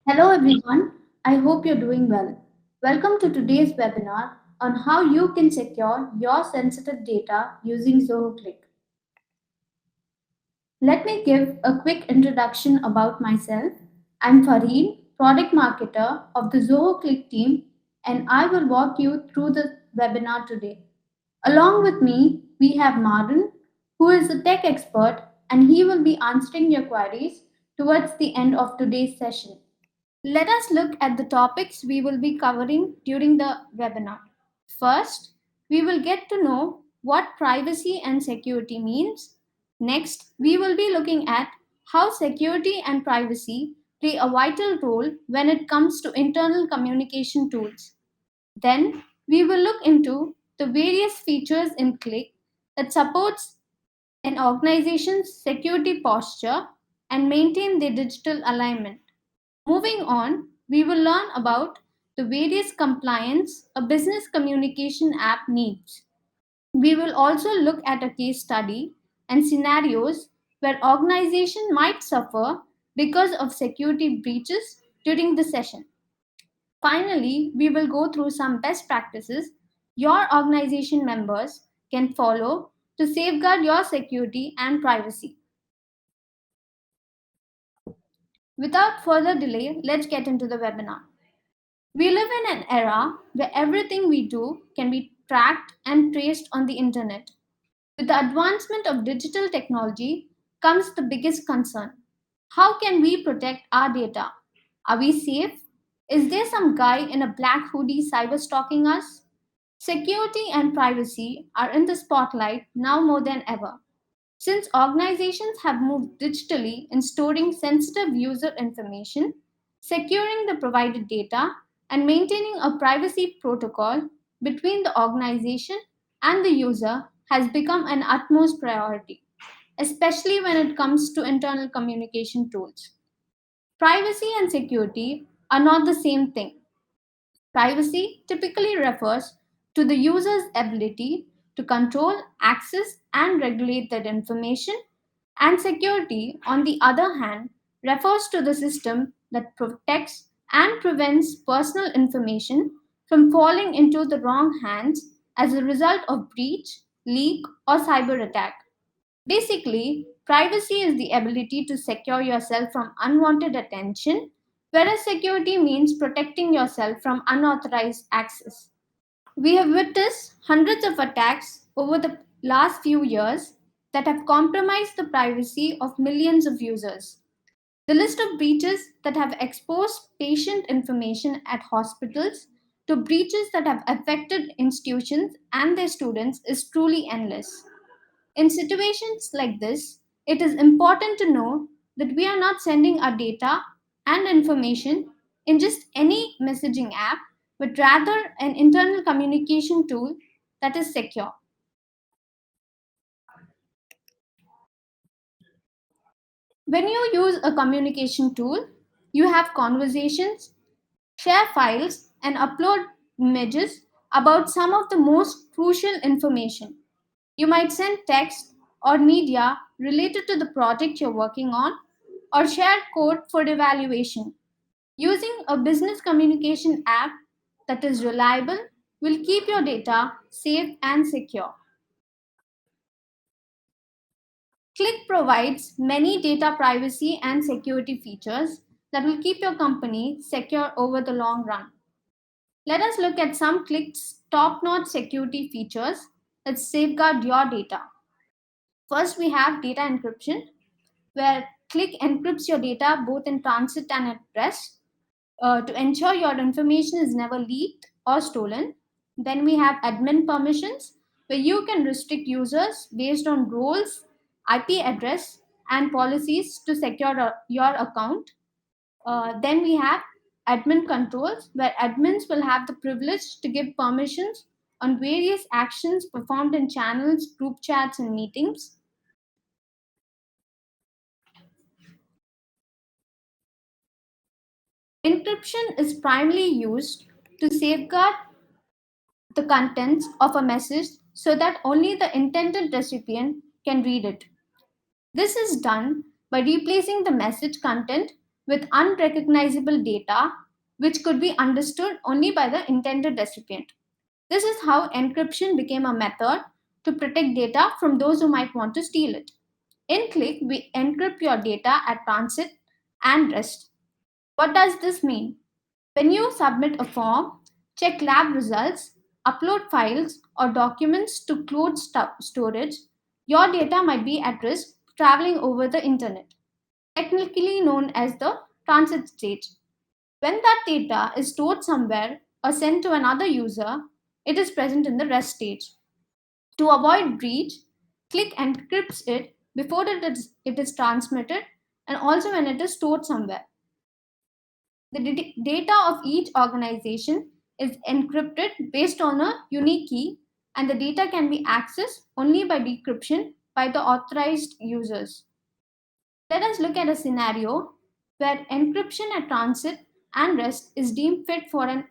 Hello everyone, I hope you're doing well. Welcome to today's webinar on how you can secure your sensitive data using Zoho Cliq. Let me give a quick introduction about myself. I'm Fareen, product marketer of the Zoho Cliq team, and I will walk you through the webinar today. Along with me, we have Marun, who is a tech expert, and he will be answering your queries towards the end of today's session. Let us look at the topics we will be covering during the webinar. First, we will get to know what privacy and security means. Next, we will be looking at how security and privacy play a vital role when it comes to internal communication tools. Then, we will look into the various features in Click that supports an organization's security posture and maintain their digital alignment. Moving on, we will learn about the various compliance a business communication app needs. We will also look at a case study and scenarios where organization might suffer because of security breaches during the session. Finally, we will go through some best practices your organization members can follow to safeguard your security and privacy. Without further delay, let's get into the webinar. We live in an era where everything we do can be tracked and traced on the internet. With the advancement of digital technology comes the biggest concern. How can we protect our data? Are we safe? Is there some guy in a black hoodie cyberstalking us? Security and privacy are in the spotlight now more than ever. Since organizations have moved digitally in storing sensitive user information, securing the provided data, and maintaining a privacy protocol between the organization and the user has become an utmost priority, especially when it comes to internal communication tools. Privacy and security are not the same thing. Privacy typically refers to the user's ability to control, access, and regulate that information, and security, on the other hand, refers to the system that protects and prevents personal information from falling into the wrong hands as a result of breach, leak, or cyber attack. Basically, privacy is the ability to secure yourself from unwanted attention, whereas security means protecting yourself from unauthorized access. We have witnessed hundreds of attacks over the last few years that have compromised the privacy of millions of users. The list of breaches that have exposed patient information at hospitals to breaches that have affected institutions and their students is truly endless. In situations like this, it is important to know that we are not sending our data and information in just any messaging app, but rather an internal communication tool that is secure. When you use a communication tool, you have conversations, share files, and upload images about some of the most crucial information. You might send text or media related to the project you're working on or share code for evaluation. Using a business communication app that is reliable will keep your data safe and secure. Click provides many data privacy and security features that will keep your company secure over the long run. Let us look at some Click's top notch security features that safeguard your data. First, we have data encryption, where Click encrypts your data both in transit and at rest to ensure your information is never leaked or stolen. Then we have admin permissions, where you can restrict users based on roles, IP address, and policies to secure your account. Then we have admin controls, where admins will have the privilege to give permissions on various actions performed in channels, group chats, and meetings. Encryption is primarily used to safeguard the contents of a message so that only the intended recipient can read it. This is done by replacing the message content with unrecognizable data which could be understood only by the intended recipient. This is how encryption became a method to protect data from those who might want to steal it. In Click, we encrypt your data at transit and rest. What does this mean? When you submit a form, check lab results, upload files or documents to cloud storage, your data might be at risk traveling over the internet, technically known as the transit stage. When that data is stored somewhere or sent to another user, it is present in the rest stage. To avoid breach, Click encrypts it before it is transmitted and also when it is stored somewhere. The data of each organization is encrypted based on a unique key, and the data can be accessed only by decryption by the authorized users. Let us look at a scenario where encryption at transit and rest is deemed fit for an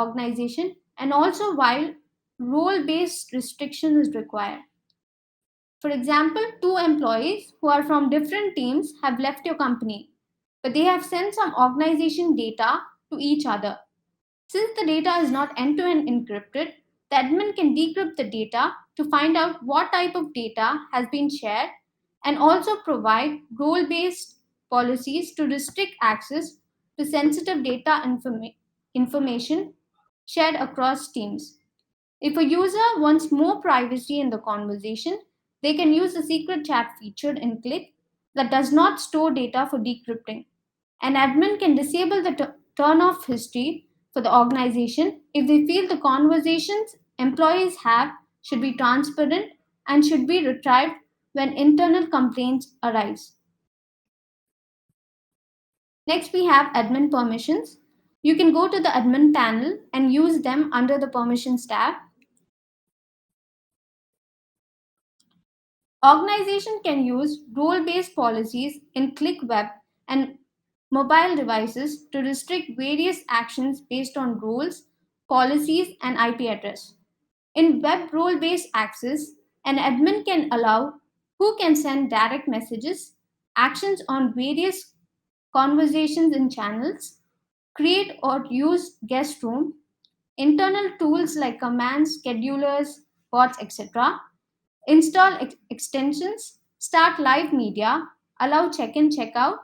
organization and also while role based restriction is required. For example, two employees who are from different teams have left your company, but they have sent some organization data to each other. Since the data is not end to end encrypted, the admin can decrypt the data to find out what type of data has been shared and also provide role based policies to restrict access to sensitive data information shared across teams. If a user wants more privacy in the conversation, they can use the secret chat feature in Click that does not store data for decrypting. An admin can disable the turn off history for the organization if they feel the conversations employees have should be transparent and should be retrieved when internal complaints arise. Next, we have admin permissions. You can go to the admin panel and use them under the permissions tab. Organization can use role-based policies in Click Web and mobile devices to restrict various actions based on roles, policies, and IP address. In web role-based access, an admin can allow who can send direct messages, actions on various conversations in channels, create or use guest room, internal tools like commands, schedulers, bots, etc. Install extensions, start live media, allow check-in, check-out,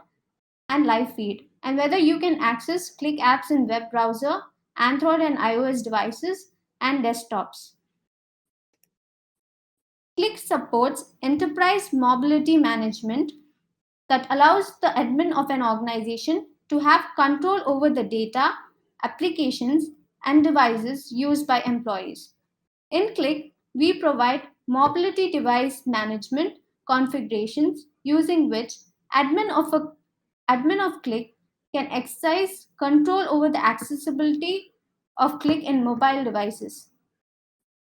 and live feed, and whether you can access Click apps in web browser, Android and iOS devices, and desktops. Click supports enterprise mobility management that allows the admin of an organization to have control over the data, applications, and devices used by employees. In Click, we provide mobility device management configurations using which admin of Click can exercise control over the accessibility of Click in mobile devices.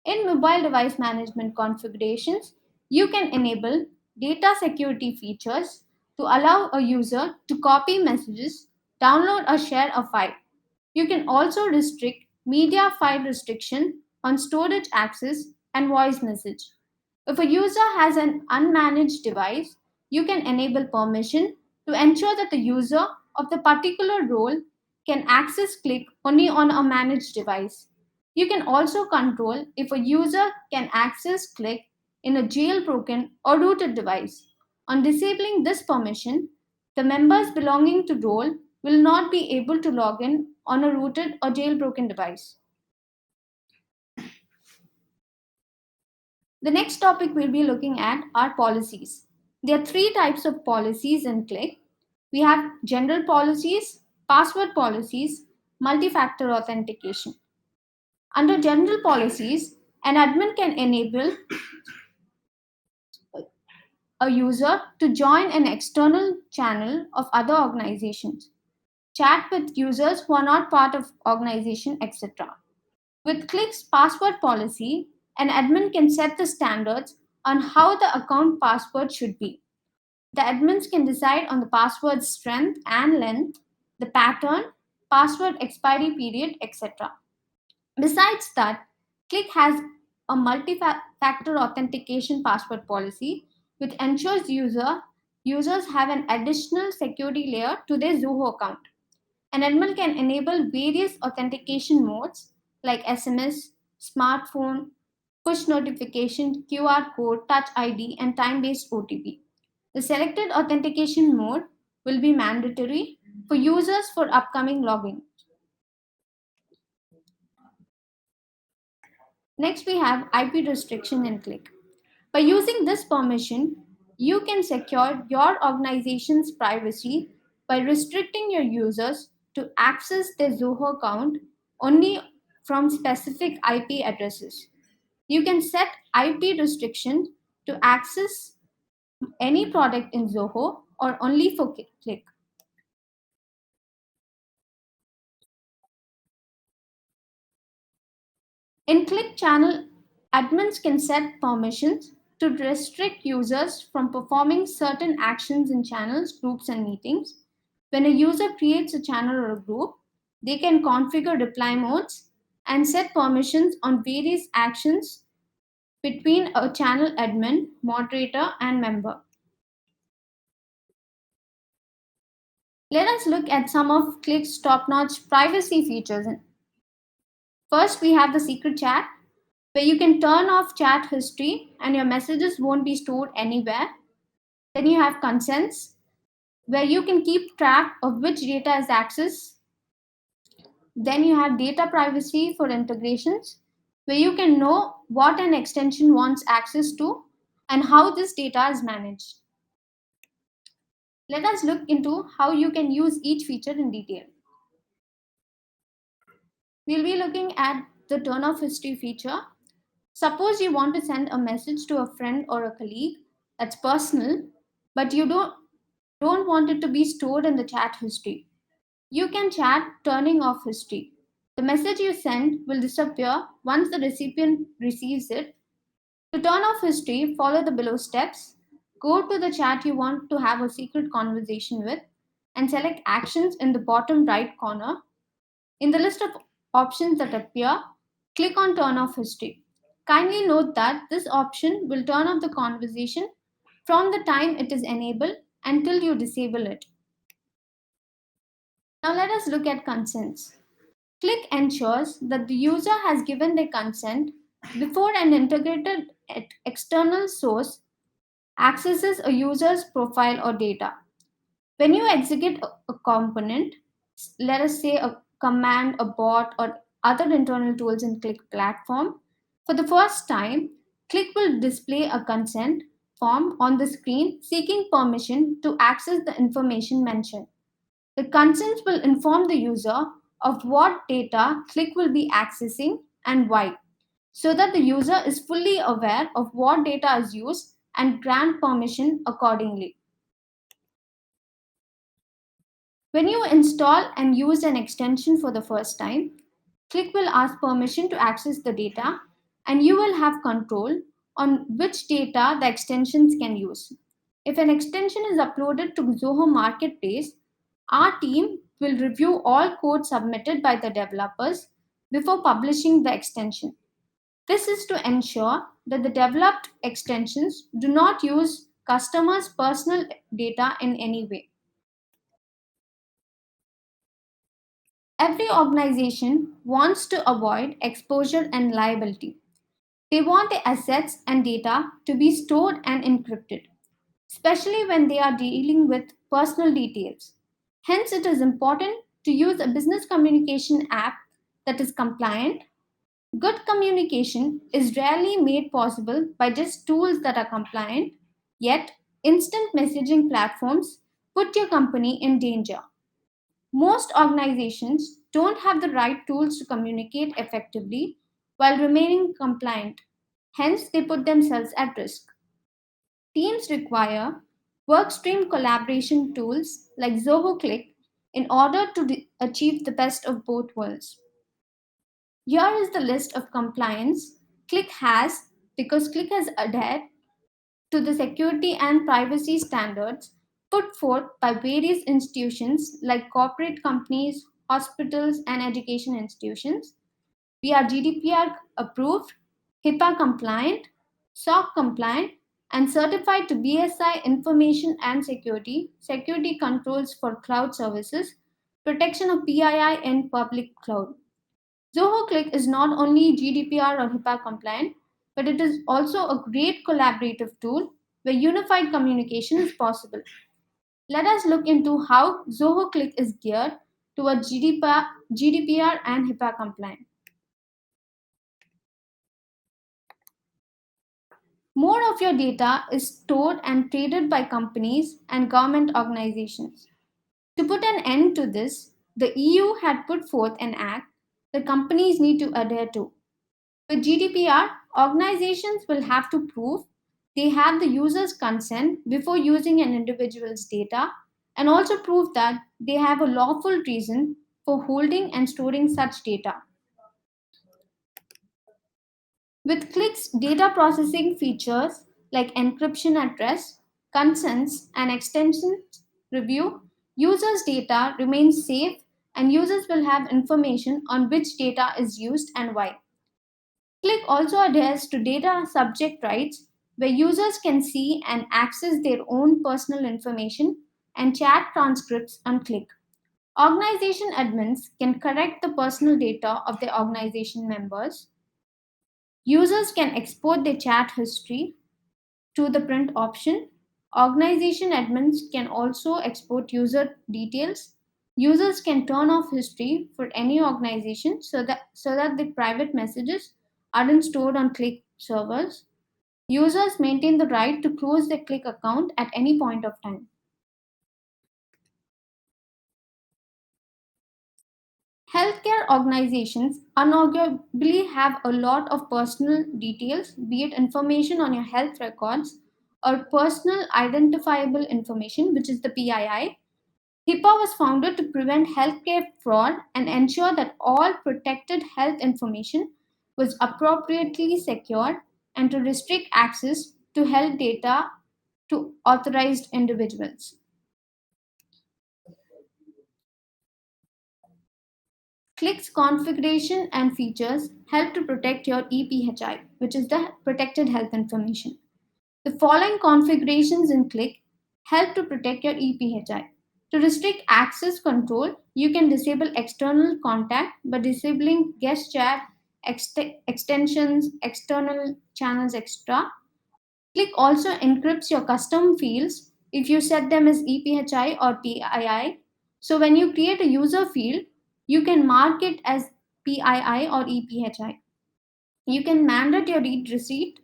In mobile device management configurations, you can enable data security features to allow a user to copy messages, download or share a file. You can also restrict media file restriction on storage access and voice message. If a user has an unmanaged device, you can enable permission to ensure that the user of the particular role can access Click only on a managed device. You can also control if a user can access Click in a jailbroken or rooted device. On disabling this permission, the members belonging to role will not be able to log in on a rooted or jailbroken device. The next topic we'll be looking at are policies. There are three types of policies in Click. We have general policies, password policies, multi-factor authentication. Under general policies, an admin can enable a user to join an external channel of other organizations, chat with users who are not part of organization, etc. With Click's password policy, an admin can set the standards on how the account password should be. The admins can decide on the password's strength and length, the pattern, password expiry period, etc. Besides that, Click has a multi-factor authentication password policy which ensures user users have an additional security layer to their Zoho account. An admin can enable various authentication modes like SMS, smartphone, push notification, QR code, touch ID, and time based OTP. The selected authentication mode will be mandatory for users for upcoming login. Next, we have IP restriction in Click. By using this permission, you can secure your organization's privacy by restricting your users to access their Zoho account only from specific IP addresses. You can set IP restriction to access any product in Zoho or only for Click. In Click channel, admins can set permissions to restrict users from performing certain actions in channels, groups, and meetings. When a user creates a channel or a group, they can configure reply modes and set permissions on various actions between a channel admin, moderator, and member. Let us look at some of Click's top notch privacy features. First, we have the secret chat, where you can turn off chat history and your messages won't be stored anywhere. Then you have consents, where you can keep track of which data is accessed. Then you have data privacy for integrations, where you can know what an extension wants access to and how this data is managed. Let us look into how you can use each feature in detail. We'll be looking at the turn off history feature. Suppose you want to send a message to a friend or a colleague that's personal, but you don't want it to be stored in the chat history. You can chat turning off history. The message you send will disappear once the recipient receives it. To turn off history, follow the below steps. Go to the chat you want to have a secret conversation with and select actions in the bottom right corner. In the list of options that appear, click on Turn Off History. Kindly note that this option will turn off the conversation from the time it is enabled until you disable it. Now let us look at consents. Click ensures that the user has given their consent before an integrated external source accesses a user's profile or data. When you execute a component, let us say a command, a bot, or other internal tools in Click platform, for the first time, Click will display a consent form on the screen seeking permission to access the information mentioned. The consent will inform the user of what data Click will be accessing and why, so that the user is fully aware of what data is used and grant permission accordingly. When you install and use an extension for the first time, Click will ask permission to access the data, and you will have control on which data the extensions can use. If an extension is uploaded to Zoho Marketplace, our team will review all code submitted by the developers before publishing the extension. This is to ensure that the developed extensions do not use customers' personal data in any way. Every organization wants to avoid exposure and liability. They want the assets and data to be stored and encrypted, especially when they are dealing with personal details. Hence, it is important to use a business communication app that is compliant. Good communication is rarely made possible by just tools that are compliant, yet, instant messaging platforms put your company in danger. Most organizations don't have the right tools to communicate effectively while remaining compliant. Hence, they put themselves at risk. Teams require workstream collaboration tools like Zoho Cliq in order to achieve the best of both worlds. Here is the list of compliance Click has because Click has adhered to the security and privacy standards put forth by various institutions like corporate companies, hospitals, and education institutions. We are GDPR approved, HIPAA compliant, SOC compliant, and certified to BSI Information and Security Controls for Cloud Services, protection of PII in public cloud. Zoho Cliq is not only GDPR or HIPAA compliant, but it is also a great collaborative tool where unified communication is possible. Let us look into how Zoho Cliq is geared towards GDPR and HIPAA compliant. More of your data is stored and traded by companies and government organizations. To put an end to this, the EU had put forth an act that companies need to adhere to. With GDPR, organizations will have to prove they have the user's consent before using an individual's data and also prove that they have a lawful reason for holding and storing such data. With Click's data processing features like encryption at rest, consents, and extensions review, users' data remains safe and users will have information on which data is used and why. Click also adheres to data subject rights where users can see and access their own personal information and chat transcripts on Click. Organization admins can correct the personal data of their organization members. Users can export their chat history to the print option. Organization admins can also export user details. Users can turn off history for any organization so that the private messages aren't stored on Click servers. Users maintain the right to close their Click account at any point of time. Healthcare organizations unarguably have a lot of personal details, be it information on your health records or personal identifiable information, which is the PII. HIPAA was founded to prevent healthcare fraud and ensure that all protected health information was appropriately secured and to restrict access to health data to authorized individuals. Click's configuration and features help to protect your EPHI, which is the protected health information. The following configurations in Click help to protect your EPHI. To restrict access control, you can disable external contact by disabling guest chat, extensions, external channels, etc. Click also encrypts your custom fields if you set them as EPHI or PII. So when you create a user field, you can mark it as PII or EPHI. You can mandate your read receipt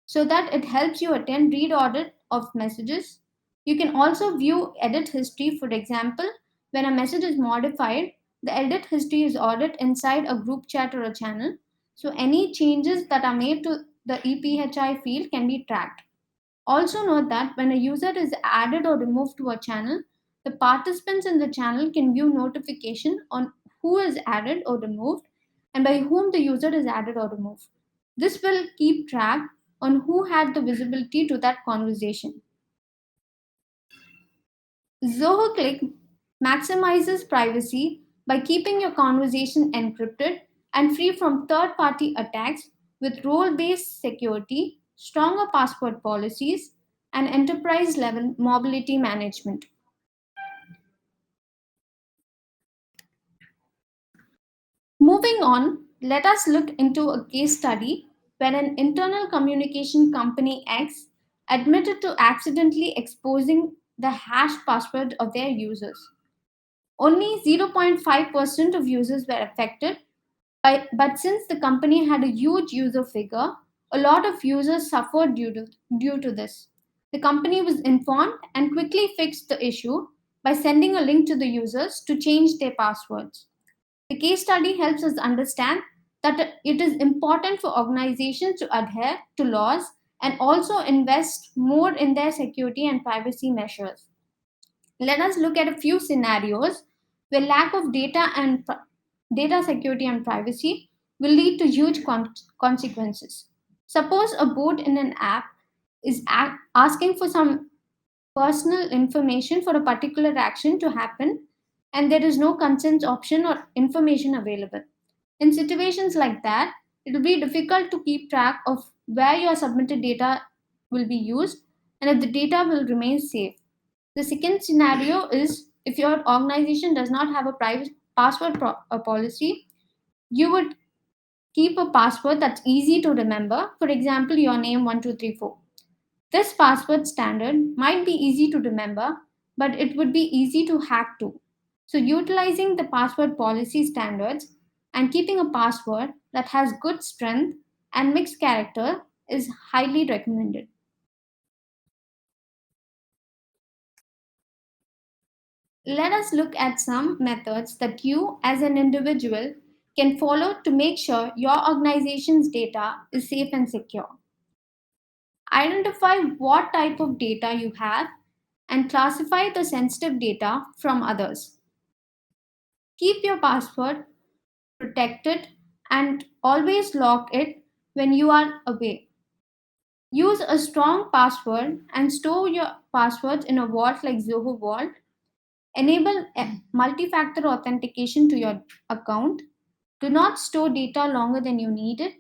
so that it helps you attend read audit of messages. You can also view edit history. For example, when a message is modified, the edit history is audited inside a group chat or a channel. So any changes that are made to the EPHI field can be tracked. Also note that when a user is added or removed to a channel, the participants in the channel can view notification on who is added or removed and by whom the user is added or removed. This will keep track on who had the visibility to that conversation. Zoho Cliq maximizes privacy by keeping your conversation encrypted and free from third party attacks with role based security, stronger password policies, and enterprise level mobility management. Moving on, let us look into a case study where an internal communication company X admitted to accidentally exposing the hash password of their users. Only 0.5% of users were affected, but since the company had a huge user figure, a lot of users suffered due to this. The company was informed and quickly fixed the issue by sending a link to the users to change their passwords. The case study helps us understand that it is important for organizations to adhere to laws and also invest more in their security and privacy measures. Let us look at a few scenarios where lack of data security and privacy will lead to huge consequences. Suppose a bot in an app is asking for some personal information for a particular action to happen and there is no consent option or information available. In situations like that, it will be difficult to keep track of where your submitted data will be used and if the data will remain safe. The second scenario is if your organization does not have a private policy, you would keep a password that's easy to remember. For example, your name 1234. This password standard might be easy to remember, but it would be easy to hack too. So, utilizing the password policy standards and keeping a password that has good strength and mixed character is highly recommended. Let us look at some methods that you as an individual can follow to make sure your organization's data is safe and secure. Identify what type of data you have and classify the sensitive data from others. Keep your password protected and always lock it when you are away. Use a strong password and store your passwords in a vault like Zoho Vault. Enable multi factor authentication to your account. Do not store data longer than you need it.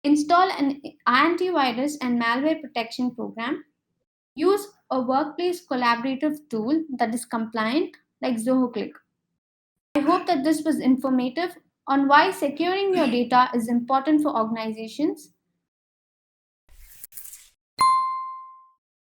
Install an antivirus and malware protection program. Use a workplace collaborative tool that is compliant like Zoho Cliq. I hope that this was informative on why securing your data is important for organizations.